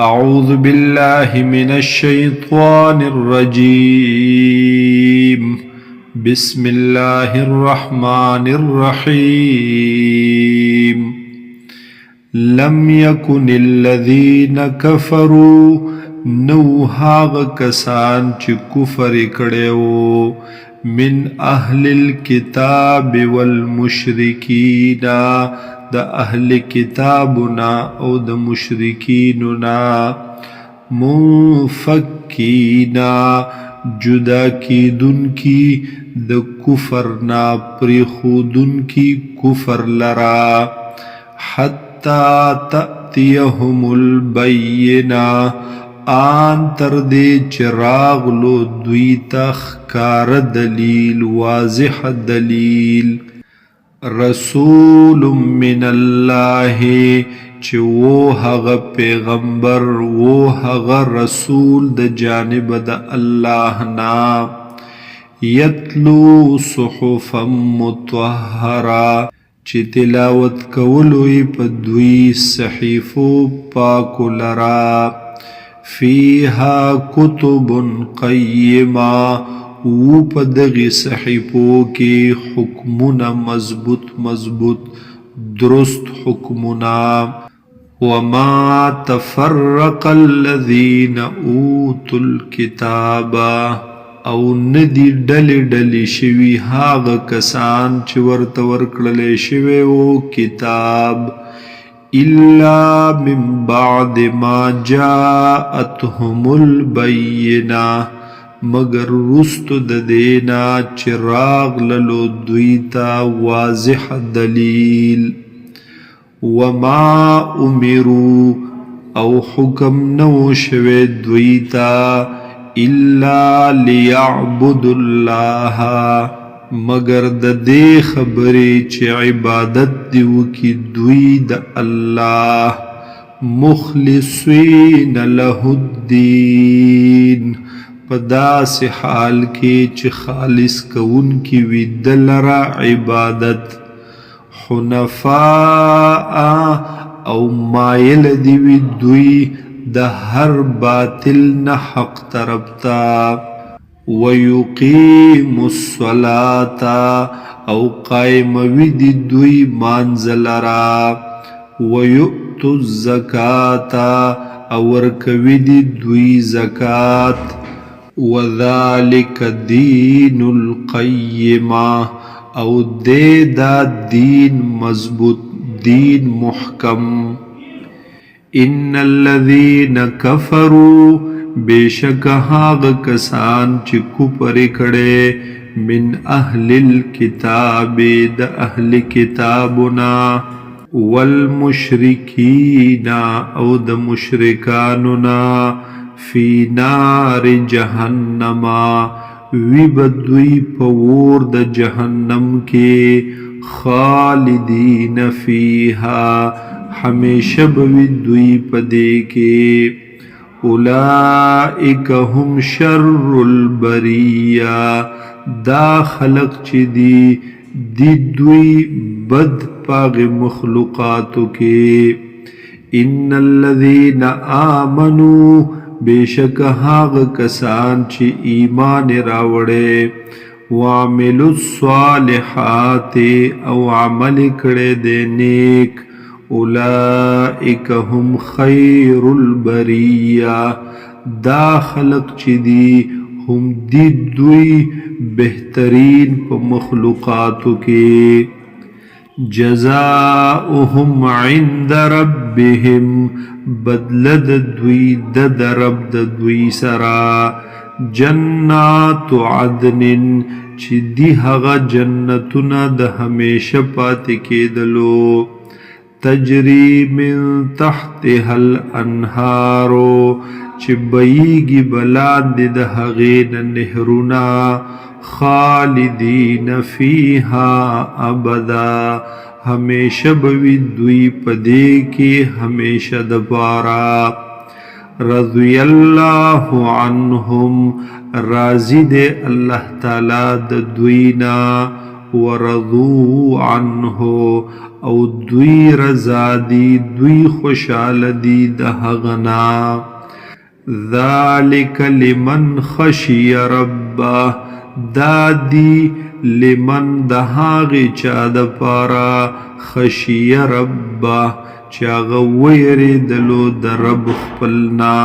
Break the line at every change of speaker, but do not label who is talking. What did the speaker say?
أعوذ بالله من الشيطان الرجيم بسم الله الرحمن الرحيم لم يكن الذين كفروا نو هاغ کسان چی کفر کڑیو من اهل الكتاب والمشرکین دا اهل کتابنا او دا مشرکیننا منفکینا جدا کی دن کی دا کفرنا پریخودن کی کفر لرا حتی تأتیهم البینہ آن تردے چراغ لو دوی تخکار دلیل واضح دلیل رسول من اللہ چه وہ حغ پیغمبر وہ حغ رسول د جانب د اللہ نا یتلو صحفا مطہرا چه تلاوت کولوی پا دوی صحیفو پاکو لرا فیہا کتب قیمہ او پا دغی صحیفو کی حکمنا مضبوط درست حکمنا وما تفرق الذین اوتوا الكتاب او ندی ڈلی شوی هاغ کسان چه ورطور کڑلی شوی او کتاب الا من بعد ما جاءتهم البینہ مگر رست دینا چراغ للو دویتا واضح دلیل وما امرو او حکم نو شوی دویتا الا لیعبد اللہ مگر دے خبری چی عبادت دیو کی دوی دا اللہ مخلصین لہ الدین پدا سے حال کی چی خالص کون کی وی دلرا عبادت حنفاء او مائل دیوی دوی دا ہر باطل نہ حق طرفتا ویقیم الصلاة او قائم وی دوی مانزلرا ویؤت الزکاة او ورکوی دوی زکاة وذالک دین القیمہ او دے دا دین مضبوط دین محکم ان الذین کفروا بے شک ہاغ کسان چی کفر کڑے من اہل الکتاب دا اہل کتابنا والمشرکین او دا مشرکاننا فی نار جہنم وی بدوی پور د جہنم کے خالدین فیہا ہمیشہ بوی دوی پدے کے اولئک ہم شر البریہ دا خلق چی دی دوی بد پاغ مخلوقاتو کے ان الذین آمنوا بے شک ہاغ کسان چی ایمان راوڑے وعملوا الصالحات او عمل کڑے دے نیک اولئک هم خیر البریہ دا خلق چی دی ہم دی دوی بہترین پا مخلوقاتو کے جزاؤہم عند ربهم بدلد دوی دد رب دوی سرا جنات عدن چی دی حغا جنتنا د ہمیشہ پاتے کے دلو تجری من تحتها الانہارو چی بیگی بلاند د حغین نہرنا خالدین فیہا ابدا ہمیشہ بوی دوی پدے کے ہمیشہ دبارا رضی اللہ عنہم راضی دے اللہ تعالی دوینا ورضوا عنه او دوی رضا دی دوی خوشحال دی د هغنا ذالک لمن خشی ربه دا دی لمن د هغې چا دپاره خشی ربه چې هغه ویرېدلو د رب خپلنا